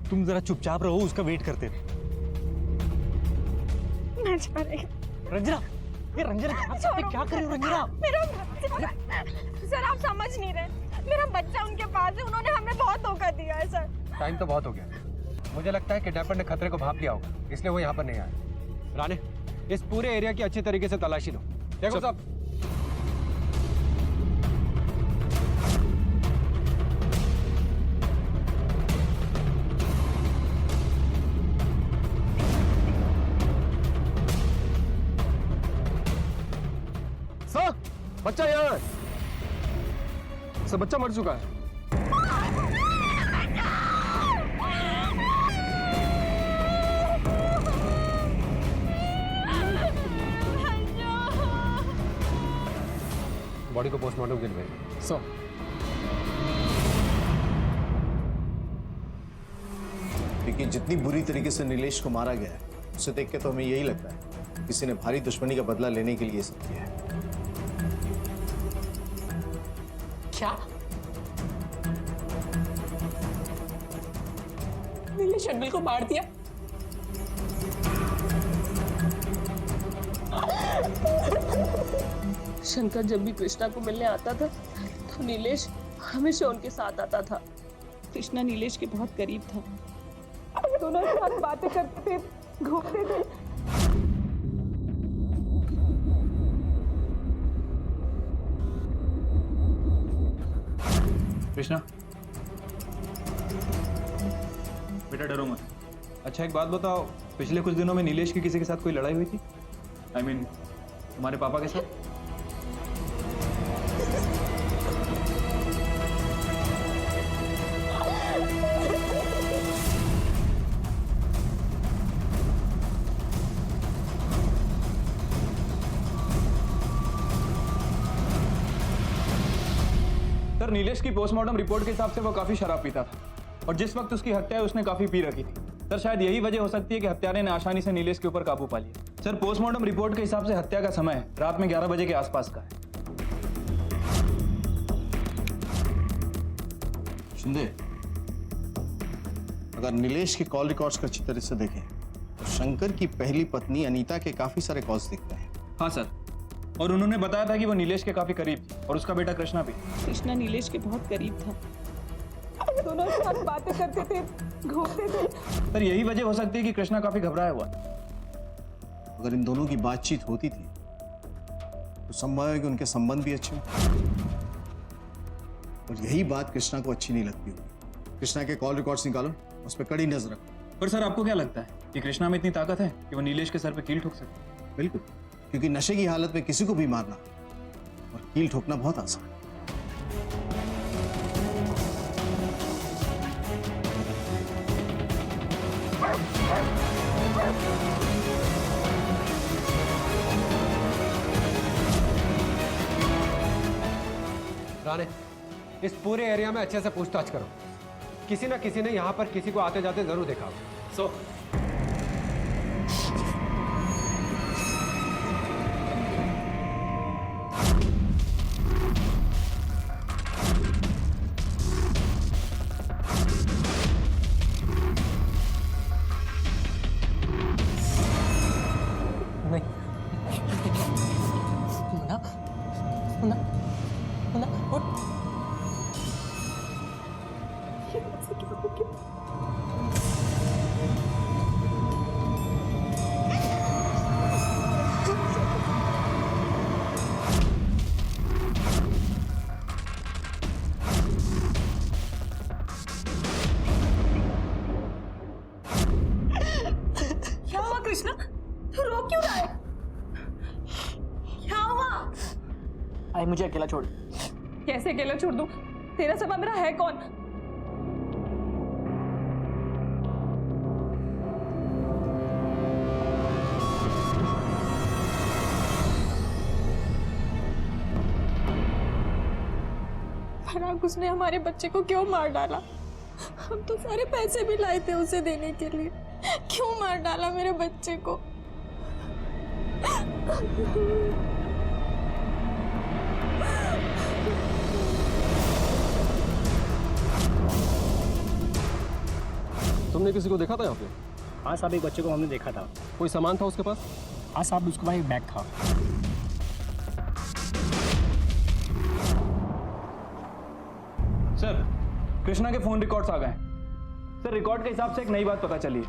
तुम जरा चुपचाप रहो, उसका वेट करते रहो। मैं जा रही हूँ। रंजना, ये रंजना क्या कर रही हो रंजना? मेरा सर आप समझ नहीं रहे, मेरा बच्चा उनके पास है, उन्होंने हमें बहुत धोखा दिया है सर। टाइम तो बहुत हो गया, मुझे लगता है किडनैपर ने खतरे को भांप लिया होगा, इसलिए वो यहाँ पर नहीं आया। राणे, इस पूरे एरिया की अच्छी तरीके से तलाशी लो। देखो साहब, सर बच्चा यहाँ है। सर बच्चा मर चुका है। बॉडी को पोस्टमार्टम के लिए भेजें। सर क्योंकि जितनी बुरी तरीके से नीलेश को मारा गया है, उसे देख के तो हमें यही लगता है किसी ने भारी दुश्मनी का बदला लेने के लिए सब किया है। क्या? नीलेश शर्मिल को मार दिया? शंकर जब भी कृष्णा को मिलने आता था तो नीलेश हमेशा उनके साथ आता था। कृष्णा नीलेश के बहुत करीब था, दोनों साथ बातें करते थे, घूमते थे। कृष्णा बेटा डरो मत। अच्छा एक बात बताओ, पिछले कुछ दिनों में नीलेश की किसी के साथ कोई लड़ाई हुई थी? I mean, तुम्हारे पापा के साथ? सर नीलेश की पोस्टमार्टम रिपोर्ट के हिसाब से वो काफी शराब पीता था और जिस वक्त उसकी हत्या है उसने काफी पी रखी थी। सर शायद यही वजह हो सकती है कि हत्यारे ने आसानी से नीलेश के ऊपर काबू पा लिया। सर पोस्टमार्टम रिपोर्ट के हिसाब से हत्या का समय रात में 11 बजे के आसपास का है। शिंदे, अगर नीलेश के कॉल रिकॉर्ड्स को अच्छी तरह से देखें तो शंकर की पहली पत्नी अनीता के काफी सारे कॉल्स दिखते हैं। हाँ सर, और उन्होंने बताया था कि वो नीलेश के काफी करीब थी और उसका बेटा कृष्णा भी। कृष्णा नीलेश के बहुत करीब था, दोनों साथ बातें करते थे, घूमते थे। सर यही वजह हो सकती है कि कृष्णा काफी घबराया हुआ है। अगर इन दोनों की बातचीत होती थी तो संभव है कि उनके संबंध भी अच्छे हों। और यही बात कृष्णा को अच्छी नहीं लगती होगी। कृष्णा के कॉल रिकॉर्ड्स निकालो, उस पर कड़ी नजर रखो। पर सर आपको क्या लगता है कि कृष्णा में इतनी ताकत है कि वो नीलेश के सर पे कील ठोक सकती है? बिल्कुल, क्योंकि नशे की हालत में किसी को भी मारना और कील ठोकना बहुत आसान है। राणे, इस पूरे एरिया में अच्छे से पूछताछ करो। किसी ना किसी ने यहाँ पर किसी को आते जाते जरूर देखा होगा। सो क्या हुआ कृष्णा? तू रो क्यों रहा है? क्या हुआ? आई मुझे अकेला छोड़। कैसे अकेला छोड़ दूं? तेरा सिवा मेरा है कौन? फराक उसने हमारे बच्चे को क्यों मार डाला? हम तो सारे पैसे भी लाए थे उसे देने के लिए, क्यों मार डाला मेरे बच्चे को? तुमने किसी को देखा था यहाँ पे? हाँ साहब, एक बच्चे को हमने देखा था। कोई सामान था उसके पास? हाँ साहब, उसके पास एक बैग था। सर, कृष्णा के फोन रिकॉर्ड्स आ गए हैं। सर, रिकॉर्ड के हिसाब से एक नई बात पता चली है।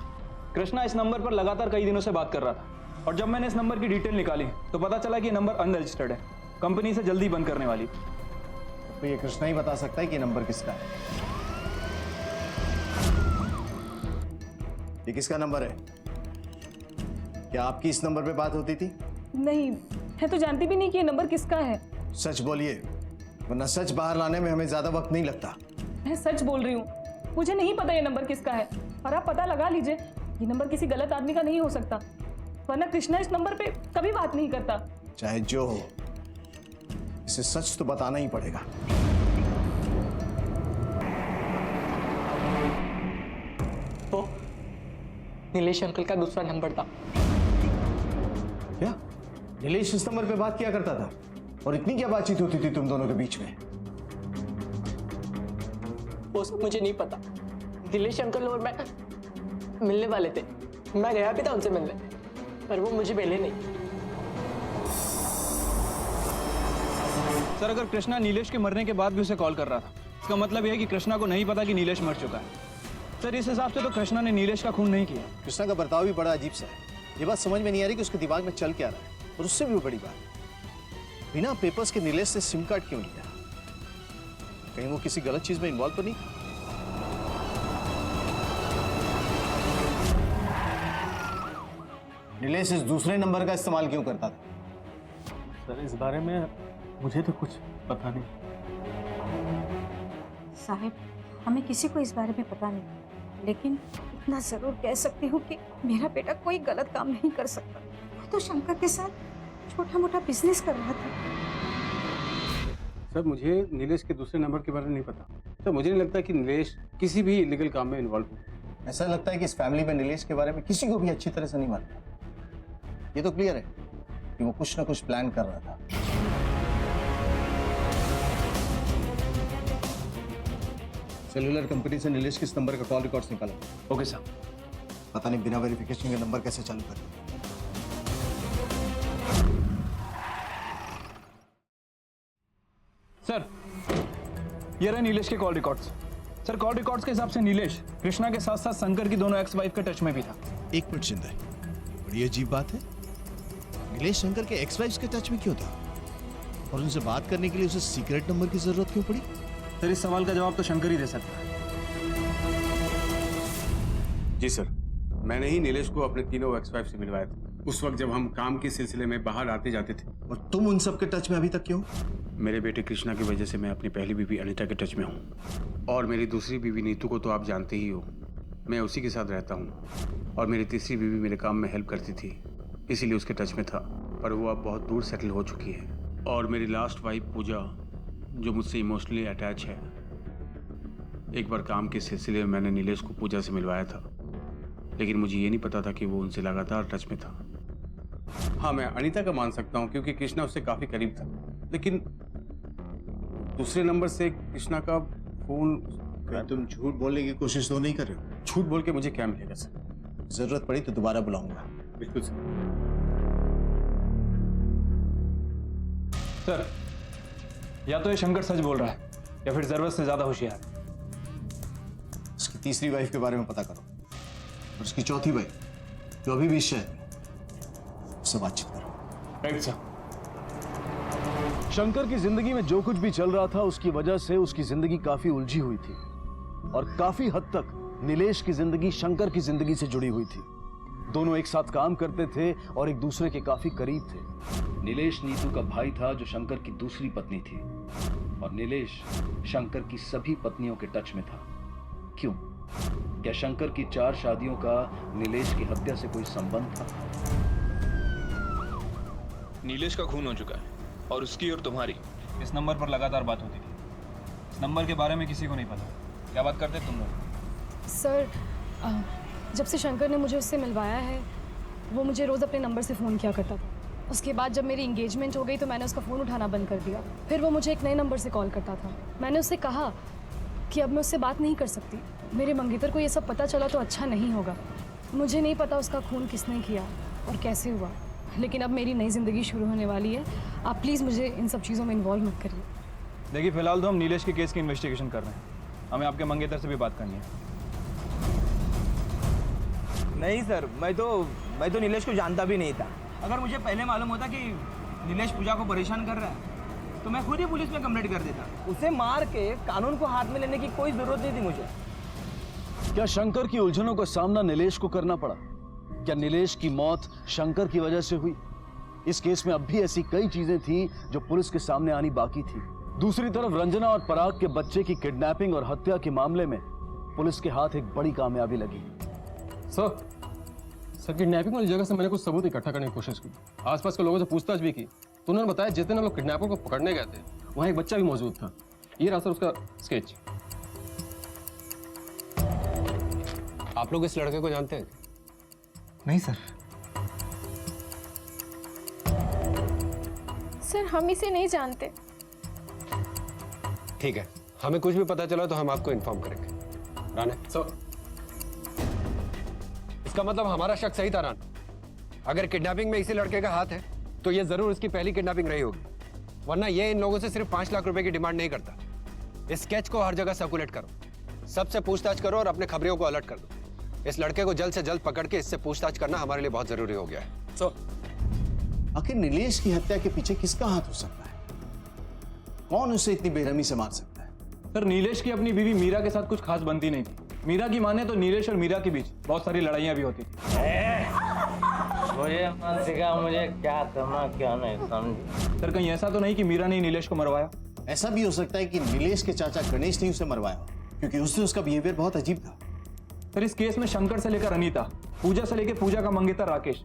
कृष्णा इस नंबर पर लगातार कई दिनों से बात कर रहा था और जब मैंने इस नंबर की डिटेल निकाली तो पता चला कि ये नंबर अनरजिस्टर्ड है, कंपनी से जल्दी बंद करने वाली। तो ये कृष्णा ही बता सकता है कि नंबर किसका है। ये किसका नंबर है? क्या आपकी इस नंबर पे बात होती थी? नहीं, मैं तो जानती भी नहीं कि ये नंबर किसका है। सच बोलिए, वरना सच बाहर लाने में हमें ज्यादा वक्त नहीं लगता। मैं सच बोल रही हूँ, मुझे नहीं पता ये नंबर किसका है। और आप पता लगा लीजिए, ये नंबर किसी गलत आदमी का नहीं हो सकता, वरना कृष्णा इस नंबर पे कभी बात नहीं करता। चाहे जो हो, इसे सच तो बताना ही पड़ेगा। वो नीलेश अंकल का दूसरा नंबर था। क्या नीलेश इस नंबर पे बात किया करता था? और इतनी क्या बातचीत होती थी तुम दोनों के बीच में? वो सब मुझे नहीं पता। नीलेश अंकल और मैं मिलने वाले थे, मैं गया भी था उनसे मिलने, पर वो मुझे मिले नहीं। सर, अगर कृष्णा नीलेश के मरने के बाद भी उसे कॉल कर रहा था, इसका मतलब यह है कि कृष्णा को नहीं पता कि नीलेश मर चुका है। सर, इस हिसाब से तो कृष्णा ने नीलेश का खून नहीं किया। कृष्णा का बर्ताव भी बड़ा अजीब सा है। ये बात समझ में नहीं आ रही कि उसके दिमाग में चल क्या रहा है। और उससे भी बड़ी बात, बिना पेपर्स के नीलेश से सिम कार्ड क्यों लिया? कहीं वो किसी गलत चीज में इन्वॉल्व तो नहीं? नीलेश इस दूसरे नंबर का इस्तेमाल क्यों करता था? सर, इस बारे में मुझे तो कुछ पता नहीं। साहब, हमें किसी को इस बारे में पता नहीं, लेकिन इतना जरूर कह सकती हूँ कि मेरा बेटा कोई गलत काम नहीं कर सकता। वो तो शंकर के साथ छोटा मोटा बिजनेस कर रहा था। सर, मुझे नीलेश के दूसरे नंबर के बारे में नहीं पता। सर, मुझे नहीं लगता कि नीलेश किसी भी इलीगल काम में इन्वॉल्व हो। ऐसा लगता है कि इस फैमिली में नीलेश के बारे में किसी को भी अच्छी तरह से नहीं मालूम। ये तो क्लियर है कि वो कुछ ना कुछ प्लान कर रहा था। सेलुलर कंपनी से नीलेश किस नंबर का कॉल रिकॉर्ड्स निकाला? Okay sir. पता नहीं बिना वेरिफिकेशन के नंबर कैसे चालू कर दिया। सर, ये रहे नीलेश के call records. Sir, call records के हिसाब से नीलेश कृष्णा के साथ साथ शंकर की दोनों एक्स वाइफ के टच में भी था। एक मिनट चिंता, बड़ी अजीब बात है। नीलेश शंकर के एक्स वाइफ के टच में क्यों था? और उनसे बात करने के लिए उसे सीक्रेट नंबर की जरूरत क्यों पड़ी? सर, इस सवाल का जवाब तो शंकर ही दे सकता है। जी सर, मैंने ही नीलेश को अपने तीनों एक्स वाइफ से मिलवाया था उस वक्त जब हम काम के सिलसिले में बाहर आते जाते थे। और तुम उन सब के टच में अभी तक क्यों? मेरे बेटे कृष्णा की वजह से मैं अपनी पहली बीवी अनीता के टच में हूँ, और मेरी दूसरी बीवी नीतू को तो आप जानते ही हो, मैं उसी के साथ रहता हूँ। और मेरी तीसरी बीवी मेरे काम में हेल्प करती थी, इसीलिए उसके टच में था, पर वो अब बहुत दूर सेटल हो चुकी है। और मेरी लास्ट वाइफ पूजा, जो मुझसे इमोशनली अटैच है, एक बार काम के सिलसिले में मैंने नीलेश को पूजा से मिलवाया था, लेकिन मुझे ये नहीं पता था कि वो उनसे लगातार टच में था। हाँ, मैं अनीता का मान सकता हूँ क्योंकि कृष्णा उससे काफ़ी करीब था, लेकिन दूसरे नंबर से कृष्णा का फोन। तुम झूठ बोलने की कोशिश तो नहीं कर रहे हो? झूठ बोल के मुझे क्या मिलेगा सर? जरूरत पड़ी तो दोबारा बुलाऊंगा। बिल्कुल सर। सर, या तो ये शंकर सच बोल रहा है या फिर जरूरत से ज्यादा होशियार है। उसकी तीसरी वाइफ के बारे में पता करो, और उसकी चौथी वाइफ जो अभी भी शहर में, उससे बातचीत करो। Right sir. शंकर की जिंदगी में जो कुछ भी चल रहा था उसकी वजह से उसकी जिंदगी काफी उलझी हुई थी, और काफी हद तक नीलेश की जिंदगी शंकर की जिंदगी से जुड़ी हुई थी। दोनों एक साथ काम करते थे और एक दूसरे के काफी करीब थे। नीलेश नीतू का भाई था जो शंकर की दूसरी पत्नी थी, और नीलेश शंकर की सभी पत्नियों के टच में था। क्यों? क्या शंकर की 4 शादियों का नीलेश की हत्या से कोई संबंध था? नीलेश का खून हो चुका है और उसकी और तुम्हारी इस नंबर पर लगातार बात होती थी। इस नंबर के बारे में किसी को नहीं पता। क्या बात करते तुम लोग? सर, जब से शंकर ने मुझे उससे मिलवाया है, वो मुझे रोज़ अपने नंबर से फ़ोन किया करता था। उसके बाद जब मेरी इंगेजमेंट हो गई तो मैंने उसका फ़ोन उठाना बंद कर दिया। फिर वो मुझे एक नए नंबर से कॉल करता था। मैंने उससे कहा कि अब मैं उससे बात नहीं कर सकती, मेरे मंगेतर को ये सब पता चला तो अच्छा नहीं होगा। मुझे नहीं पता उसका खून किसने किया और कैसे हुआ, लेकिन अब मेरी नई ज़िंदगी शुरू होने वाली है। आप प्लीज़ मुझे इन सब चीज़ों में इन्वॉल्व मत करिए। देखिए फिलहाल तो हम नीलेश के केस की इन्वेस्टिगेशन कर रहे हैं, हमें आपके मंगेतर से भी बात करनी है। नहीं सर, मैं तो नीलेश को जानता भी नहीं था। अगर मुझे पहले मालूम होता कि नीलेश पूजा को परेशान कर रहा है तो मैं खुद ही पुलिस में कंप्लेंट कर देता। उसे मार के कानून को हाथ में लेने की कोई जरूरत नहीं थी मुझे। क्या शंकर की उलझनों का सामना नीलेश को करना पड़ा? क्या नीलेश की मौत शंकर की वजह से हुई? इस केस में अब भी ऐसी कई चीजें थी जो पुलिस के सामने आनी बाकी थी। दूसरी तरफ रंजना और पराग के बच्चे की किडनैपिंग और हत्या के मामले में पुलिस के हाथ एक बड़ी कामयाबी लगी। सर किडनैपिंग वाली जगह से मैंने कुछ सबूत इकट्ठा करने की कोशिश की, आसपास के लोगों से पूछताछ भी की, तो उन्होंने बताया जितने लोग किडनैपर को पकड़ने गए थे वहाँ एक बच्चा भी मौजूद था। ये रहा सर उसका स्केच। आप लोग इस लड़के को जानते हैं? नहीं सर। सर हम इसे नहीं जानते। ठीक है, हमें कुछ भी पता चला तो हम आपको इन्फॉर्म करेंगे। राणे सर इसका मतलब हमारा शक सही था राणा। अगर किडनैपिंग में इसी लड़के का हाथ है तो ये जरूर इसकी पहली किडनैपिंग रही होगी, वरना ये इन लोगों से सिर्फ 5 लाख रुपए की डिमांड नहीं करता। इस स्केच को हर जगह सर्कुलेट करो, सबसे पूछताछ करो और अपने खबरियों को अलर्ट कर दो। इस लड़के को जल्द से जल्द पकड़ के इससे पूछताछ करना हमारे लिए बहुत जरूरी हो गया है। सर आखिर नीलेश की हत्या के पीछे किसका हाथ हो सकता है? कौन उसे इतनी बेरहमी से मार सकता है? सर नीलेश की अपनी बीवी मीरा के साथ कुछ खास बनती नहीं थी। मीरा की माने तो नीलेश और मीरा के बीच बहुत सारी लड़ाइयाँ भी होती थी। मुझे मत सिखा, मुझे क्या करना क्या नहीं समझ। सर कहीं ऐसा तो नहीं कि मीरा ने नीलेश को मरवाया? ऐसा भी हो सकता है कि नीलेश के चाचा गणेश ने उसे मरवाया, क्योंकि उस दिन उसका बिहेवियर बहुत अजीब था। सर इस केस में शंकर से लेकर अनीता, पूजा से लेकर पूजा का मंगेतर राकेश,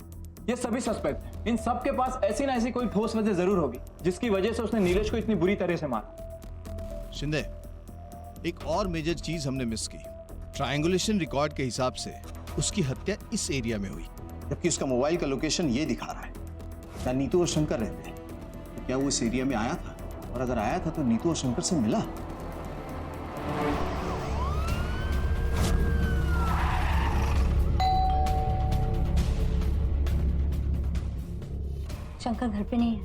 ये सभी सस्पेक्ट हैं। इन सब के पास ऐसी ना ऐसी कोई ठोस वजह जरूर होगी जिसकी वजह से उसने नीलेश को इतनी बुरी तरह से मारा। शिंदे, एक और मेजर चीज हमने मिस की। ट्रायंगुलेशन रिकॉर्ड के हिसाब से उसकी हत्या इस एरिया में हुई, जबकि उसका मोबाइल का लोकेशन ये दिखा रहा है। क्या नीतू और शंकर रहते हैं? तो क्या वो इस एरिया में आया था? और अगर आया था तो नीतू और शंकर से मिला? शंकर घर पे नहीं है।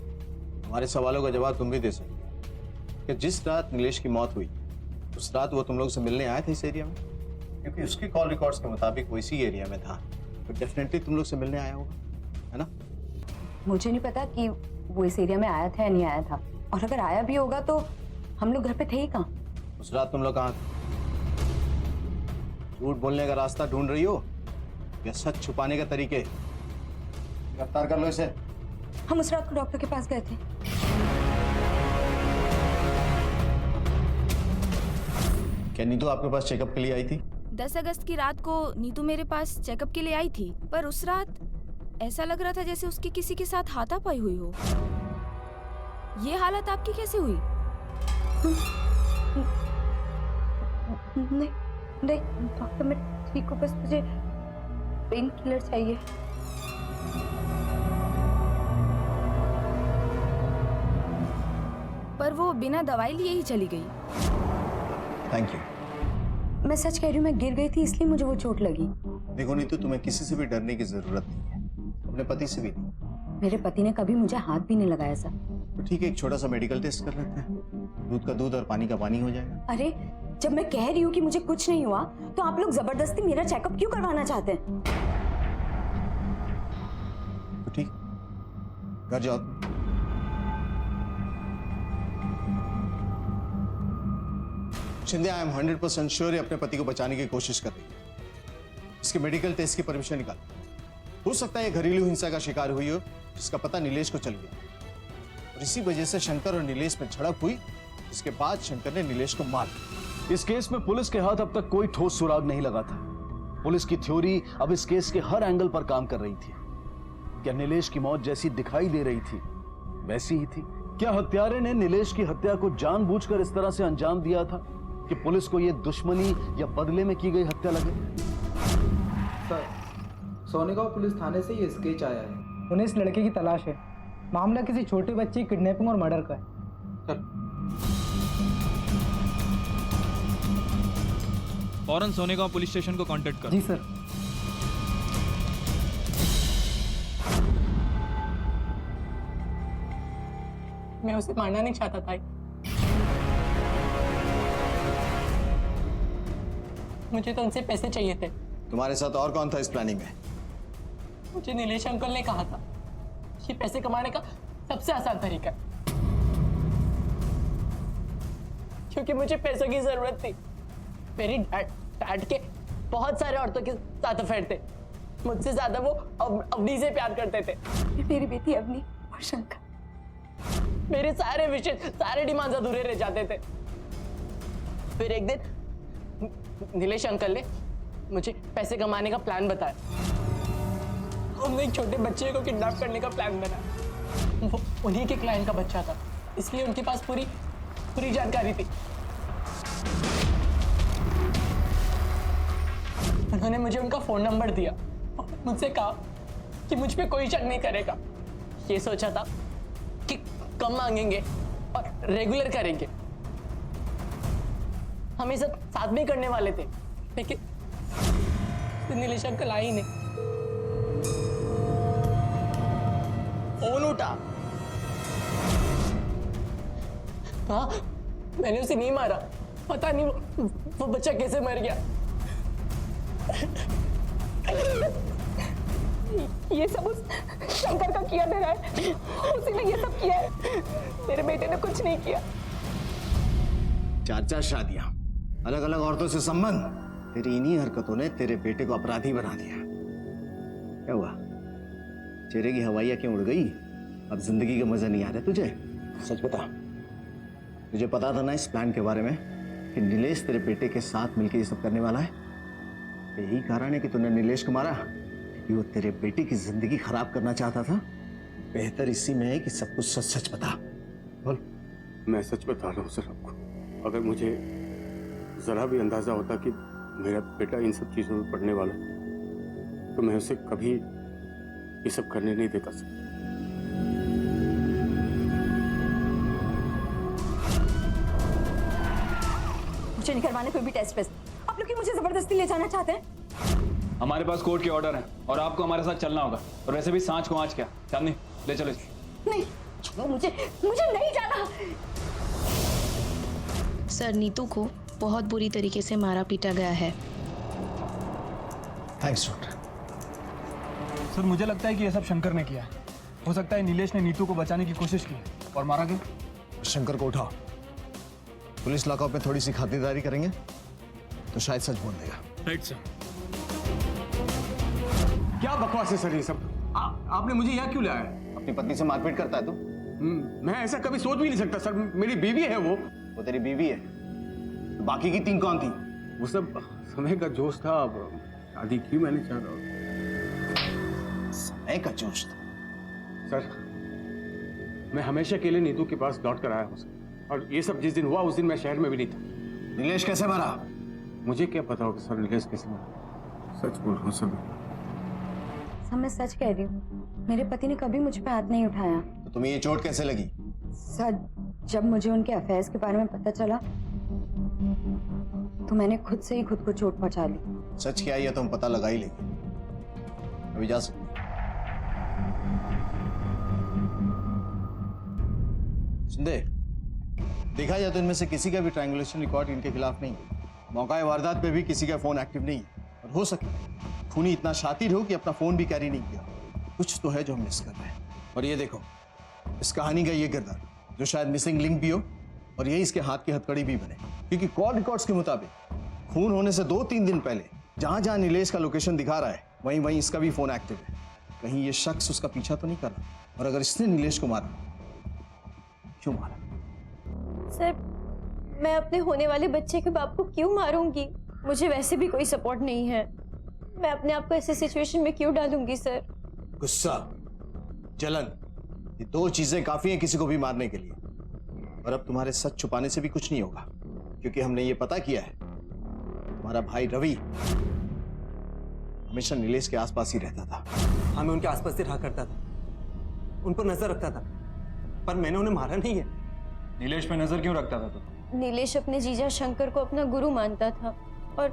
हमारे सवालों का जवाब तुम भी दे सकते हो कि जिस रात नीलेश की मौत हुई उस रात वो तुम लोग से मिलने आया था इस एरिया में? क्योंकि उसके कॉल रिकॉर्ड्स के मुताबिक वो इसी एरिया में था, तो डेफिनेटली तुम लोग से मिलने आया होगा, है ना? मुझे नहीं पता कि वो इस एरिया में आया था या नहीं आया था, और अगर आया भी होगा तो हम लोग घर पे थे ही कहाँ? उस रात तुम लोग कहाँ थे? झूठ बोलने का रास्ता ढूंढ रही हो या सच छुपाने का तरीके? गिरफ्तार कर लो इसे। हम उस रात को डॉक्टर के पास गए थे। क्या नीतू आपके पास चेकअप के लिए आई थी? 10 अगस्त की रात को नीतू मेरे पास चेकअप के लिए आई थी, पर उस रात ऐसा लग रहा था जैसे उसकी किसी के साथ हाथापाई हुई हो। ये हालत आपकी कैसे हुई? नहीं नहीं डॉक्टर, मैं ठीक हूँ, बस मुझे पेन किलर चाहिए। पर वो बिना दवाई लिए ही चली गई। Thank you. मैं सच कह रही हूँ, मैं गिर गई थी इसलिए मुझे वो चोट लगी। देखो नीतू, तुम्हें किसी से भी डरने की जरूरत नहीं है, अपने पति से भी नहीं। मेरे पति ने कभी मुझे हाथ भी नहीं लगाया सर। तो ठीक है, एक छोटा सा मेडिकल टेस्ट कर लेते हैं, दूध का दूध और पानी का पानी हो जाएगा। अरे जब मैं कह रही हूँ कि मुझे कुछ नहीं हुआ तो आप लोग जबरदस्ती मेरा चेकअप क्यों करवाना चाहते हैं? तो ठीक, घर जाओ। शिंदे, आई एम 100% श्योर अपने पति को बचाने की कोशिश कर रही है। इसके मेडिकल टेस्ट की परमिशन निकाल। हो सकता है ये घरेलू हिंसा का शिकार हुई हो जिसका पता नीलेश को चल गया, और इसी वजह से शंकर और नीलेश में झड़प हुई, जिसके बाद शंकर ने नीलेश को मार दिया। इस केस में पुलिस के हाथ अब तक कोई ठोस सुराग नहीं लगा था। पुलिस की थ्योरी अब इस केस के हर एंगल पर काम कर रही थी। क्या नीलेश की मौत जैसी दिखाई दे रही थी वैसी ही थी? क्या हत्यारे ने नीलेश की हत्या को जानबूझकर इस तरह से अंजाम दिया था कि पुलिस को यह दुश्मनी या बदले में की गई हत्या लगे? सर, सोनेगांव पुलिस थाने से ये स्केच आया है। उन्हें इस लड़के की तलाश है। मामला किसी छोटे बच्चे की किडनैपिंग और मर्डर का है। फौरन सोनेगांव पुलिस स्टेशन को कांटेक्ट करो। जी सर। मैं उसे मारना नहीं चाहता था। मुझे तो उनसे पैसे चाहिए थे। तुम्हारे साथ और कौन था इस प्लानिंग में? मुझे नीलेश अंकल ने कहा था ये पैसे कमाने का सबसे आसान तरीका है, क्योंकि मुझे पैसों की जरूरत थी। मेरी डैड के बहुत सारे औरतों के साथ अफेयर थे। मुझसे ज्यादा वो अवनी से प्यार करते थे। मेरी बेटी अवनी और शंकर, मेरे सारे विशेष, सारे डिमांड्स अधूरे रह जाते थे। फिर एक दिन नीलेश अंकल ने मुझे पैसे कमाने का प्लान बताया। उन्होंने एक छोटे बच्चे को किडनैप करने का प्लान बनाया। वो उन्हीं के क्लाइंट का बच्चा था, इसलिए उनके पास पूरी जानकारी थी। उन्होंने मुझे उनका फोन नंबर दिया और मुझसे कहा कि मुझ पे कोई शक नहीं करेगा। ये सोचा था कि कम मांगेंगे और रेगुलर करेंगे। हम ये सब साथ में करने वाले थे, लेकिन नीलेश अंकल आई नहीं। फोन उठा। हाँ, मैंने उसे नहीं मारा। पता नहीं वो बच्चा कैसे मर गया। ये सब उस शंकर का किया धरा है। उसी ने ये सब किया है। मेरे बेटे ने कुछ नहीं किया। 4 शादियां, अलग अलग औरतों से संबंध, तेरी इन्हीं हरकतों ने तेरे बेटे को अपराधी बना दिया। क्या हुआ? चेहरे की हवाइयां क्यों उड़ गई? अब जिंदगी का मजा नहीं आ रहा तुझे? सच बता, तुझे पता था ना इस प्लान के बारे में कि नीलेश तेरे बेटे के साथ मिलकर ये सब करने वाला है? यही कारण है कि तूने नीलेश को मारा, कि वो तेरे बेटे की जिंदगी खराब करना चाहता था। बेहतर इसी में है कि सब कुछ सच सच बता। बोल। मैं सच बता रहा हूँ सर आपको। अगर मुझे जरा भी अंदाजा होता कि मेरा बेटा इन सब चीजों में पड़ने वाला, तो मैं उसे कभी ये सब करने नहीं देता सर। मुझे नहीं करवाने कोई भी टेस्ट वेस्ट। आप लोग मुझे जबरदस्ती ले जाना चाहते हैं? हमारे पास कोर्ट के ऑर्डर हैं और आपको हमारे साथ चलना होगा। और वैसे भी सांच को आँच क्या, चांदनी ले चलो। नहीं, छोड़ो मुझे नहीं जाना। सर, नीतू को बहुत बुरी तरीके से मारा पीटा गया है। Thanks doctor. सर, मुझे लगता है कि ये सब शंकर ने किया है। हो सकता है नीलेश ने नीतू को बचाने की कोशिश की और मारा गया। शंकर को उठाओ। पुलिस लॉकअप में थोड़ी सी खातिरदारी करेंगे तो शायद सच बोल देगा। Right sir. क्या बकवास है सर ये सब? आपने मुझे यहाँ क्यों लाया है? अपनी पत्नी से मारपीट करता है तू? मैं ऐसा कभी सोच भी नहीं सकता सर। मेरी बीवी है वो। वो तेरी बीवी है? तो बाकी की 3 कौन थी? वो सब समय का जोश था। अब शादी की मैंने चाह रहा। समय का जोश था? सर, मैं हमेशा के लिए नीतू के पास लौट कर आया हूँ सर। और ये सब जिस दिन हुआ उस दिन मैं शहर में भी नहीं था। नीलेश कैसे मरा? मुझे क्या पता होगा सर नीलेश कैसे मरा। सच बोल रहा हूँ सर। मैं सच कह रही हूँ, मेरे पति ने कभी मुझ पे हाथ नहीं उठाया। तो तुम्हें ये चोट कैसे लगी? सर, जब मुझे उनके अफेयर्स के बारे में पता चला तो मैंने खुद से ही खुद को चोट पहुंचा ली। सच क्या है ये तुम पता लगा ही लेगी। अभी जा सकते। सुनदे, देखा जाए तो इनमें से किसी का भी ट्रायंगुलेशन रिकॉर्ड इनके खिलाफ नहीं है। मौका वारदात पे भी किसी का फोन एक्टिव नहीं है। और हो सकता है खूनी इतना शातिर हो कि अपना फोन भी कैरी नहीं किया। कुछ तो है जो हम मिस कर रहे हैं। और ये देखो, इस कहानी का ये किरदार जो शायद मिसिंग लिंक भी हो और यही इसके हाथ की हथकड़ी भी बने, क्योंकि कॉल रिकॉर्ड्स के मुताबिक खून होने से 2-3 दिन पहले जहां जहां नीलेश का लोकेशन दिखा रहा है वहीं वहीं इसका भी फोन एक्टिव है। कहीं ये शख्स उसका पीछा तो नहीं कर रहा? और अगर इसने नीलेश को मारा, क्यों मारा? सर, मैं अपने होने वाले बच्चे के बाप को क्यों मारूंगी? मुझे वैसे भी कोई सपोर्ट नहीं है। मैं अपने आप को ऐसे सिचुएशन में क्यों डालूंगी सर? गुस्सा, जलन, ये 2 चीजें काफी हैं किसी को भी मारने के लिए। और अब तुम्हारे सच छुपाने से भी कुछ नहीं होगा, क्योंकि हमने ये पता किया है तुम्हारा भाई रवि हमेशा नीलेश के आसपास ही रहता था। हाँ, मैं उनके आसपास ही रहा करता था, उन पर नजर रखता था, पर मैंने उन्हें मारा नहीं है। नीलेश पे नजर क्यों रखता था तू? नीलेश अपने जीजा शंकर को अपना गुरु मानता था और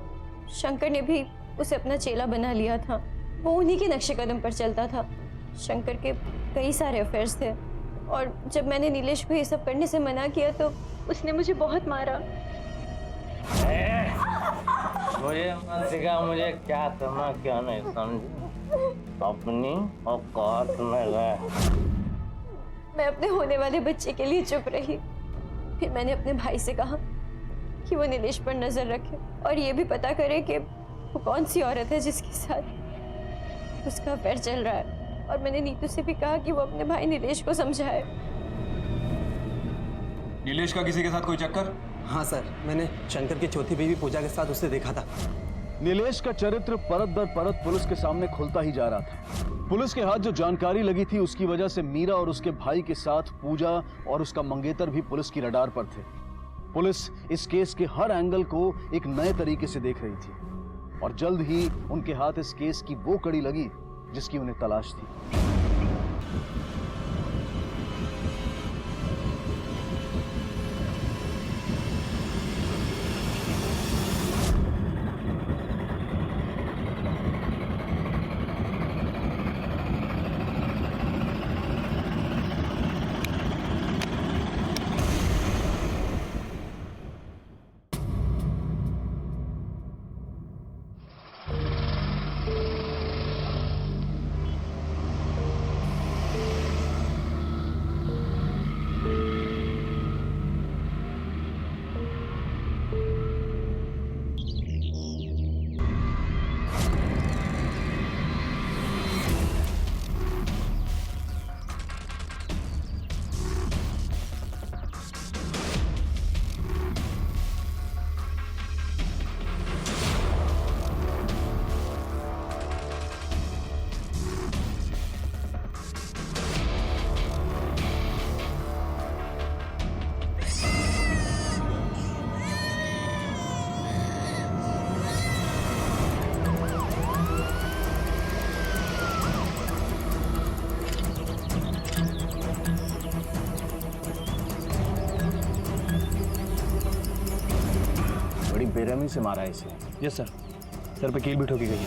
शंकर ने भी उसे अपना चेला बना लिया था। वो उन्हीं के नक्शे कदम पर चलता था। शंकर के कई सारे अफेयर्स थे और जब मैंने नीलेश को ये सब करने से मना किया तो उसने मुझे बहुत मारा। मुझे मत सिखा मुझे क्या करना क्या नहीं, समझ अपनी औकात में रह। मैं अपने होने वाले बच्चे के लिए चुप रही। फिर मैंने अपने भाई से कहा कि वो नीलेश पर नजर रखे और ये भी पता करे कि वो कौन सी औरत है जिसके साथ उसका अफेयर चल रहा है। और मैंने नीतू से भी कहा कि वो अपने भाई नीलेश को समझाए। नीलेश का किसी के साथ कोई चक्कर? हाँ सर, मैंने शंकर की चौथी बीवी पूजा के साथ उसे देखा था। नीलेश का चरित्र परत दर परत पुलिस के सामने खुलता ही जा रहा था। पुलिस के हाथ जो जानकारी लगी थी उसकी वजह से मीरा और उसके भाई के साथ पूजा और उसका मंगेतर भी पुलिस की रडार पर थे। पुलिस इस केस के हर एंगल को एक नए तरीके से देख रही थी और जल्द ही उनके हाथ इस केस की वो कड़ी लगी जिसकी उन्हें तलाश थी। बेरहमी से मारा है इसे। यस सर, सर पे कील भी ठोकी गई है।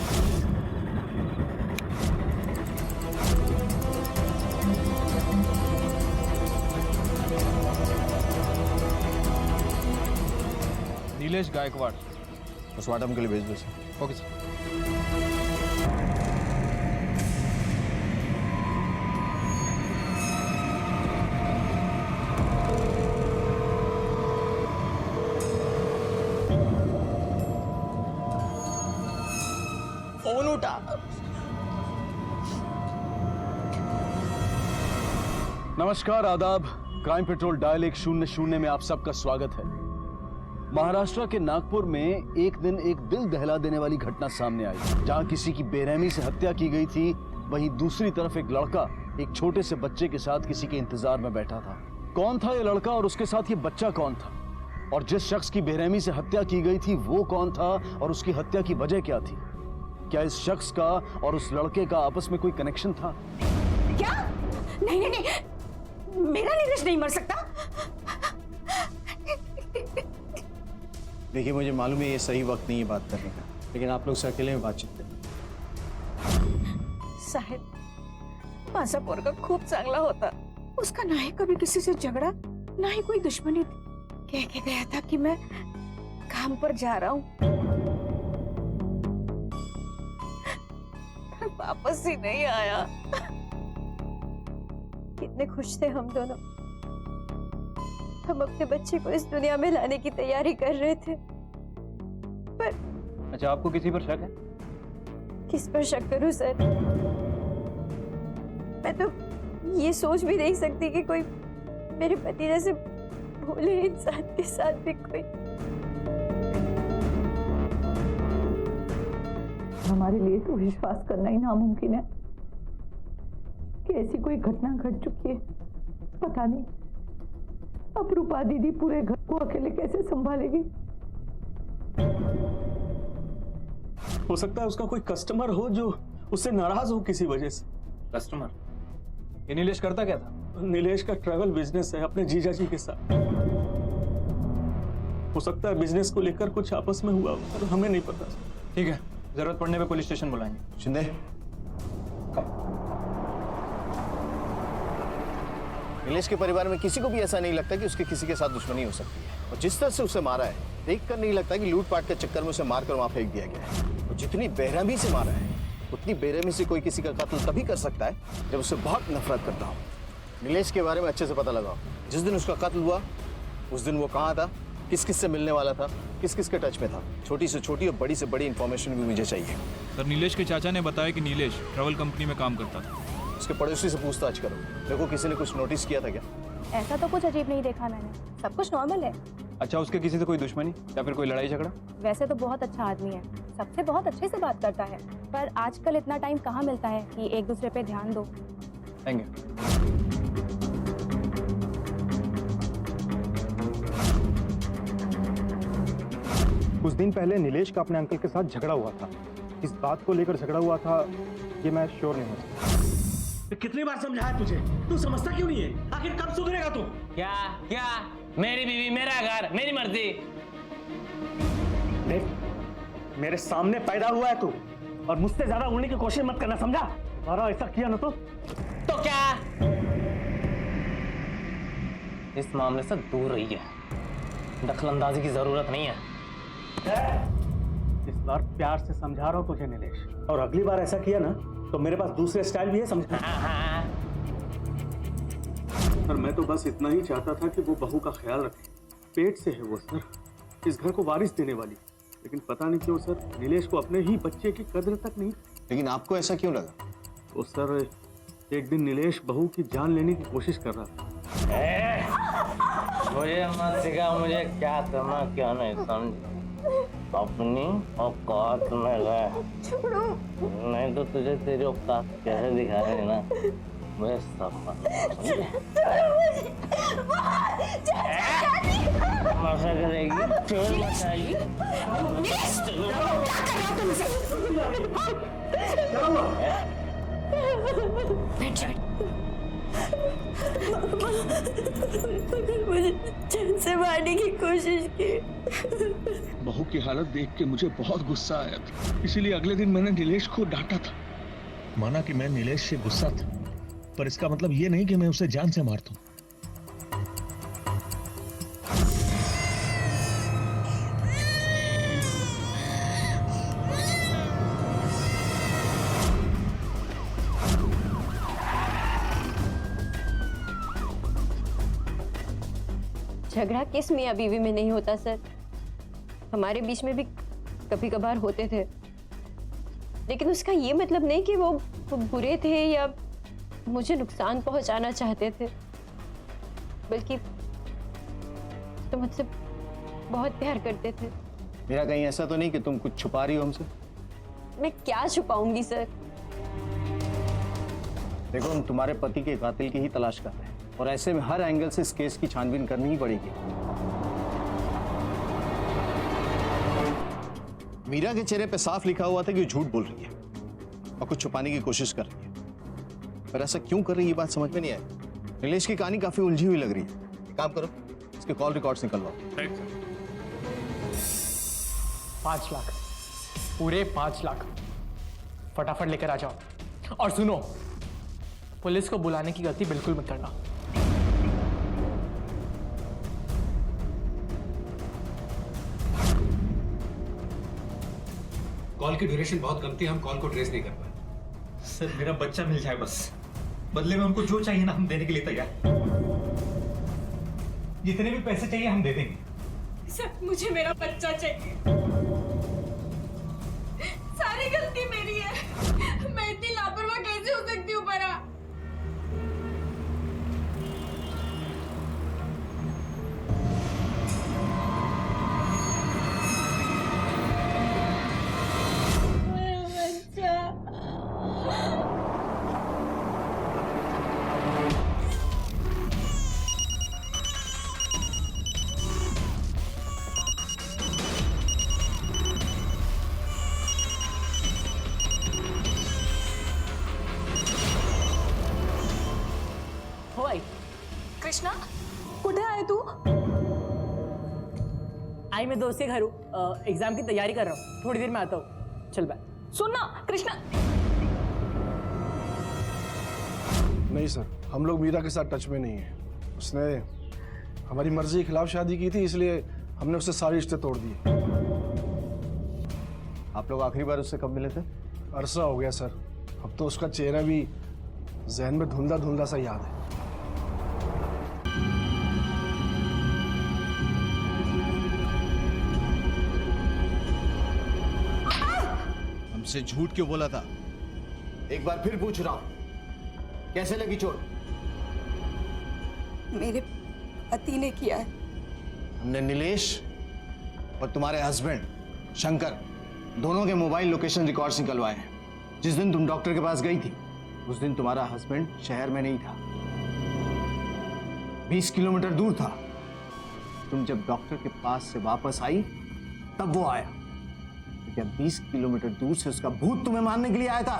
नीलेश गायकवाड़ पोस्टमार्टम के लिए भेज दो सर। Okay sir. फोन उठा। नमस्कार, आदाब। क्राइम पेट्रोल डायल 100 में आप सबका स्वागत है। महाराष्ट्र के नागपुर में एक दिन एक दिल दहला देने वाली घटना सामने आई, जहां किसी की बेरहमी से हत्या की गई थी। वहीं दूसरी तरफ एक लड़का एक छोटे से बच्चे के साथ किसी के इंतजार में बैठा था। कौन था ये लड़का और उसके साथ ये बच्चा कौन था, और जिस शख्स की बेरहमी से हत्या की गई थी वो कौन था और उसकी हत्या की वजह क्या थी? क्या इस शख्स का और उस लड़के का आपस में कोई कनेक्शन था? क्या? नहीं नहीं नहीं, मेरा नीलेश नहीं मर सकता। देखिए, मुझे मालूम है ये सही वक्त नहीं है बात करने का, लेकिन आप लोग से अकेले में बातचीत करें। साहेब, माझा पोरगा खूप चांगला होता। उसका ना ही कभी किसी से झगड़ा, ना ही कोई दुश्मनी थी। कह के गया था कि मैं काम पर जा रहा हूँ, वापस ही नहीं आया। कितने खुश थे हम दोनों। हम अपने बच्चे को इस दुनिया में लाने की तैयारी कर रहे थे। पर अच्छा, आपको किसी पर शक है? किस पर शक करूं सर? मैं तो ये सोच भी नहीं सकती कि कोई मेरे पति जैसे भोले इंसान के साथ भी कोई। हमारे लिए तो विश्वास करना ही नामुमकिन है कि ऐसी कोई घटना घट चुकी है। पता नहीं अब रूपा दीदी पूरे घर को अकेले कैसे संभालेगी। हो सकता है उसका कोई कस्टमर हो जो उससे नाराज हो किसी वजह से। कस्टमर? ये नीलेश करता क्या था? नीलेश का ट्रैवल बिजनेस है अपने जीजा जी के साथ। हो सकता है बिजनेस को लेकर कुछ आपस में हुआ, पर हमें नहीं पता। ठीक है, जरूरत पड़ने पे पुलिस स्टेशन बुलाएंगे। शिंदे, नीलेश के परिवार में किसी को भी ऐसा नहीं लगता कि उसके किसी के साथ दुश्मनी हो सकती है, और जिस तरह से उसे मारा है देख कर नहीं लगता कि लूटपाट के चक्कर में उसे मारकर वहां फेंक दिया गया है। और जितनी बेरहमी से मारा है उतनी बेरहमी से कोई किसी का कत्ल तभी कर सकता है जब उससे बहुत नफरत करता हो। नीलेश के बारे में अच्छे से पता लगाओ। जिस दिन उसका कत्ल हुआ उस दिन वो कहाँ था, किस किस से मिलने वाला था, किस किस के टच में था। छोटी से छोटी और बड़ी से बड़ी इंफॉर्मेशन भी मुझे चाहिए। सर, नीलेश के चाचा ने बताया कि नीलेश ट्रैवल कंपनी में काम करता था। उसके पड़ोसी से पूछताछ करो, देखो किसी ने कुछ नोटिस किया था क्या। ऐसा तो कुछ अजीब नहीं देखा मैंने, सब कुछ नॉर्मल है। अच्छा, उसके किसी से कोई दुश्मनी या फिर कोई लड़ाई झगड़ा? वैसे तो बहुत अच्छा आदमी है, सबसे बहुत अच्छे से बात करता है, पर आजकल इतना टाइम कहाँ मिलता है कि एक दूसरे पे ध्यान दो। आएंगे। कुछ दिन पहले नीलेश का अपने अंकल के साथ झगड़ा हुआ था। इस बात को लेकर झगड़ा हुआ था ये मैं श्योर नहीं हूँ। कितनी बार समझाया तुझे, तू समझता क्यों नहीं है? आखिर कब सुधरेगा तू? क्या क्या? मेरी बीवी, मेरा घर, मेरी मर्जी। देख, मेरे सामने पैदा हुआ है तू, और मुझसे ज्यादा उड़ने की कोशिश मत करना, समझा? और ऐसा किया ना तो क्या? इस मामले से दूर रहिए, दखलंदाजी की जरूरत नहीं है। इस बार प्यार से समझा रहा हूँ तुझे नीलेश, और अगली बार ऐसा किया ना तो मेरे पास दूसरे स्टाइल भी है, समझा? सर, मैं तो बस इतना ही चाहता था कि वो बहू का ख्याल रखे। पेट से है वो सर, इस घर को वारिस देने वाली, लेकिन पता नहीं क्यों सर नीलेश को अपने ही बच्चे की कद्र तक नहीं। लेकिन आपको ऐसा क्यों लगा? तो सर एक दिन नीलेश बहू की जान लेने की कोशिश कर रहा था। मुझे मत सिखा मुझे क्या करना क्या नहीं, समझ? अपनी औकात में रह, नहीं तो तुझे तेरी औकात कैसे दिखाएंगे ना, मुझे सब मजा करेगी, चोर मचाएगी। मुझे चैन से मारने की कोशिश की। बहू की हालत देख के मुझे बहुत गुस्सा आया था, इसीलिए अगले दिन मैंने नीलेश को डांटा था। माना कि मैं नीलेश से गुस्सा था, पर इसका मतलब ये नहीं कि मैं उसे जान से मारता हूं। झगड़ा किस मियाँ बीवी में नहीं होता सर, हमारे बीच में भी कभी कभार होते थे, लेकिन उसका ये मतलब नहीं कि वो बुरे थे या मुझे नुकसान पहुंचाना चाहते थे, बल्कि तो मुझसे बहुत प्यार करते थे। मेरा कहीं ऐसा तो नहीं कि तुम कुछ छुपा रही हो हमसे? मैं क्या छुपाऊंगी सर? देखो, हम तुम्हारे पति के कातिल की ही तलाश कर रहे हैं, और ऐसे में हर एंगल से इस केस की छानबीन करनी ही पड़ेगी। मीरा के चेहरे पे साफ लिखा हुआ था कि वो झूठ बोल रही है और कुछ छुपाने की कोशिश कर रही है, पर ऐसा क्यों कर रही है ये बात समझ में नहीं आई। नीलेश की कहानी काफी उलझी हुई लग रही है। एक काम करो, इसके कॉल रिकॉर्ड्स निकलवाओ। 5 लाख, पूरे 5 लाख फटाफट लेकर आ जाओ। और सुनो, पुलिस को बुलाने की गलती बिल्कुल मत करना। कॉल की ड्यूरेशन बहुत कम थी, हम कॉल को ट्रेस नहीं कर पाए। सर, मेरा बच्चा मिल जाए बस, बदले में उनको जो चाहिए ना हम देने के लिए तैयार। जितने भी पैसे चाहिए हम दे देंगे। सर, मुझे मेरा बच्चा चाहिए। सारी गलती मेरी है, मैं इतनी लापरवाह कैसे हो सकती हूँ परा? कृष्णा, कुठे आहे तू? आई मैं दोस्त के घर हूँ, एग्जाम की तैयारी कर रहा हूँ, थोड़ी देर में आता हूँ। चल बैठ। सुन ना कृष्णा। नहीं सर, हम लोग मीरा के साथ टच में नहीं है। उसने हमारी मर्जी के खिलाफ शादी की थी, इसलिए हमने उससे सारे रिश्ते तोड़ दिए। आप लोग आखिरी बार उससे कब मिले थे? अरसा हो गया सर। अब तो उसका चेहरा भी जहन में धुंधला धुंधला सा याद है। हमसे झूठ क्यों बोला था? एक बार फिर पूछ रहा हूं, कैसे लगी चोट? मेरे पति ने किया है। हमने नीलेश और तुम्हारे हस्बैंड शंकर दोनों के मोबाइल लोकेशन रिकॉर्ड्स निकलवाए हैं। जिस दिन तुम डॉक्टर के पास गई थी उस दिन तुम्हारा हस्बैंड शहर में नहीं था, 20 किलोमीटर दूर था। तुम जब डॉक्टर के पास से वापस आई तब वो आया। क्या 20 किलोमीटर दूर से उसका भूत तुम्हें मारने के लिए आया था?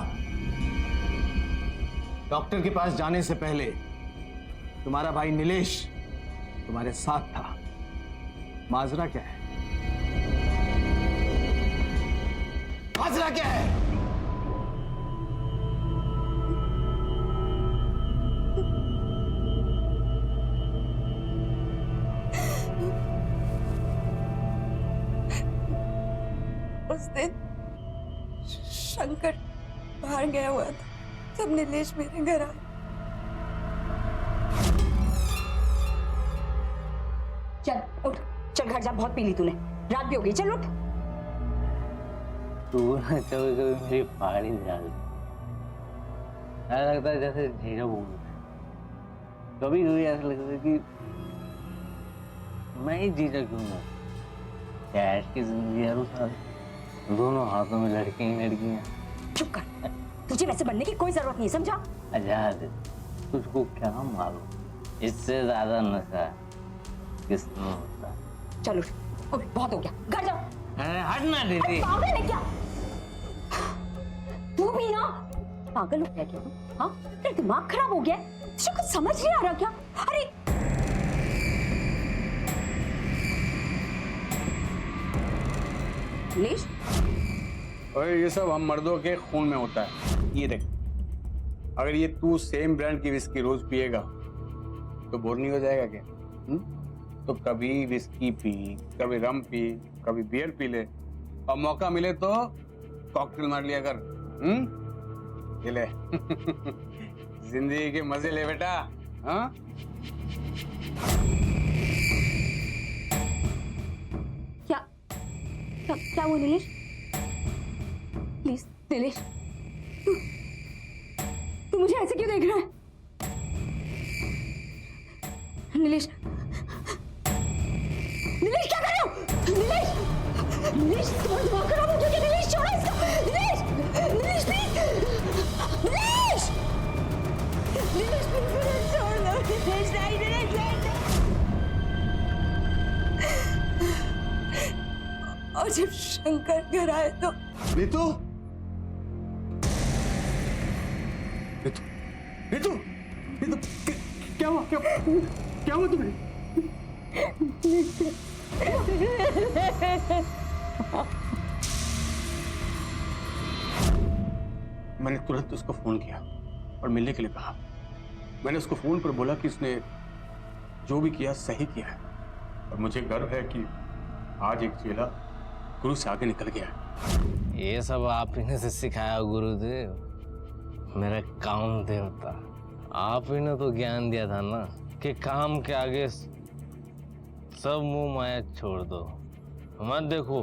डॉक्टर के पास जाने से पहले तुम्हारा भाई नीलेश तुम्हारे साथ था। माजरा क्या है? माजरा क्या है? उस दिन शंकर बाहर गया हुआ था, तब नीलेश मेरे घर आया। चल उठ, चल घर जा, बहुत पी ली तूने, रात भी हो गई, चल उठ। तू ना कभी कभी मेरी पहाड़ी डाल दी। ऐसा लगता है जैसे झींगा बोल। कभी कभी ऐसा लगता है कि मैं ही जीजा क्यों हूँ। कैश की जिंदगी है साथ, दोनों हाथों में लड़के ही लड़कियां। चुप कर, तुझे वैसे बनने की कोई जरूरत नहीं, समझा? आजाद, तुझको क्या मालूम, इससे ज्यादा नशा किसमें होता। चल उठ, उठ, बहुत हो गया, घर जाओ। हटना दीदी। पागल है क्या तू भी ना? पागल हो गया क्या तू? हाँ, तेरा दिमाग खराब हो गया है, तुझे कुछ समझ नहीं आ रहा क्या? अरे नीलेश, और ये सब हम मर्दों के खून में होता है। ये देख, अगर ये तू सेम ब्रांड की विस्की रोज पिएगा तो बोर नहीं हो जाएगा क्या? तो कभी विस्की पी, कभी रम पी, कभी बियर पी ले, और मौका मिले तो कॉकटेल मार लिया कर। ये ले जिंदगी के मजे ले बेटा। हाँ, क्या हुआ नीलेश? प्लीज नीलेश, तू मुझे ऐसे क्यों देख रहा है? नीलेश, नीलेश क्या कर रहे हो? नीलेश, नीलेश तुम्हारा दिमाग खराब हो गया क्या? नीलेश छोड़ो इसको। नीलेश, नीलेश प्लीज, नीलेश, नीलेश प्लीज मुझे छोड़ दो। नीलेश नहीं, नीलेश नहीं। और जब शंकर घर आए तो नीतू, नीतू, नीतू, नीतू, क्या हुआ? क्या हुआ तुम्हें? मैंने तुरंत उसको फोन किया और मिलने के लिए कहा। मैंने उसको फोन पर बोला कि उसने जो भी किया सही किया है, और मुझे गर्व है कि आज एक चेला गुरु से आगे निकल गया है। ये सब आप ही ने से सिखाया गुरुदेव, मेरा काम देवता। आप ही ने तो ज्ञान दिया था ना कि काम के आगे सब मुंह माया छोड़ दो, मत देखो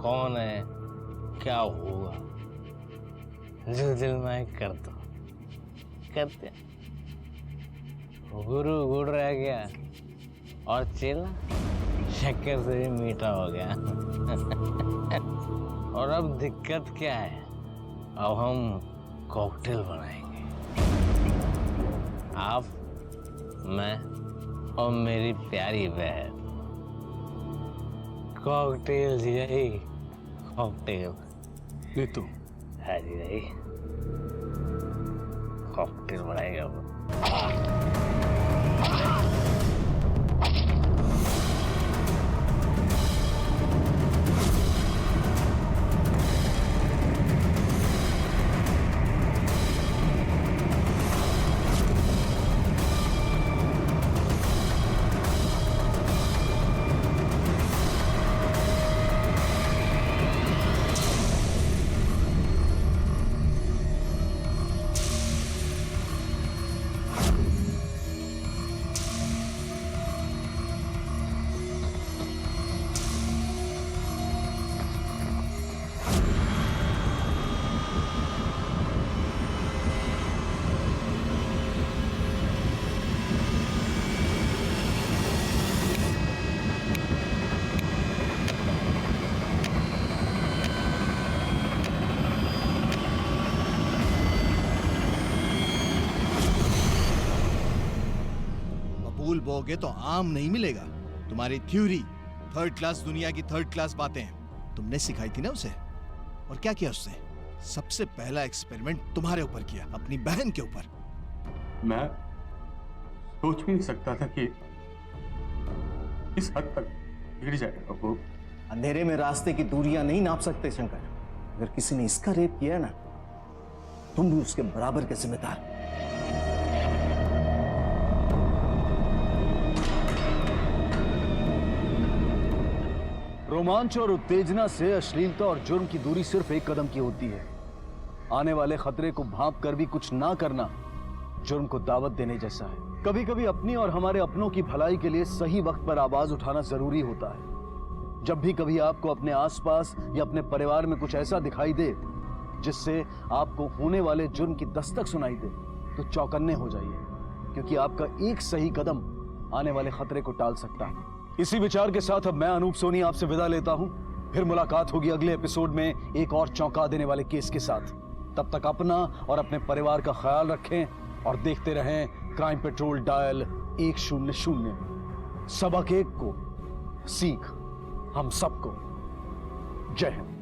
कौन है क्या होगा, जो दिल में कर दो। करते गुरु गुड़ रह गया और चेला शक्कर से भी मीठा हो गया। और अब दिक्कत क्या है? अब हम कॉकटेल बनाएंगे, आप, मैं और मेरी प्यारी बहन। कॉकटेल जी रही, कॉकटेल। नीतू, हाँ जी रही, कॉकटेल बनाएगा वो। फूल बोओगे तो आम नहीं मिलेगा। तुम्हारी थ्योरी थर्ड क्लास दुनिया की थर्ड क्लास बातें हैं, तुमने सिखाई थी ना उसे। और क्या किया उससे? सबसे पहला एक्सपेरिमेंट तुम्हारे ऊपर किया, अपनी बहन के ऊपर। मैं सोच भी नहीं सकता था कि इस हद तक गिर जाएगा वो। अंधेरे में रास्ते की दूरियां नहीं नाप सकते शंकर। अगर किसी ने इसका रेप किया ना, तुम भी उसके बराबर के जिम्मेदार। रोमांच और उत्तेजना से अश्लीलता और जुर्म की दूरी सिर्फ एक कदम की होती है। आने वाले खतरे को भांप कर भी कुछ ना करना जुर्म को दावत देने जैसा है। कभी कभी अपनी और हमारे अपनों की भलाई के लिए सही वक्त पर आवाज उठाना जरूरी होता है। जब भी कभी आपको अपने आसपास या अपने परिवार में कुछ ऐसा दिखाई दे जिससे आपको होने वाले जुर्म की दस्तक सुनाई दे, तो चौकन्ने हो जाइए, क्योंकि आपका एक सही कदम आने वाले खतरे को टाल सकता है। इसी विचार के साथ अब मैं अनूप सोनी आपसे विदा लेता हूं। फिर मुलाकात होगी अगले एपिसोड में एक और चौंका देने वाले केस के साथ। तब तक अपना और अपने परिवार का ख्याल रखें और देखते रहें क्राइम पेट्रोल डायल 100। सबक एक को सीख हम सबको। जय हिंद।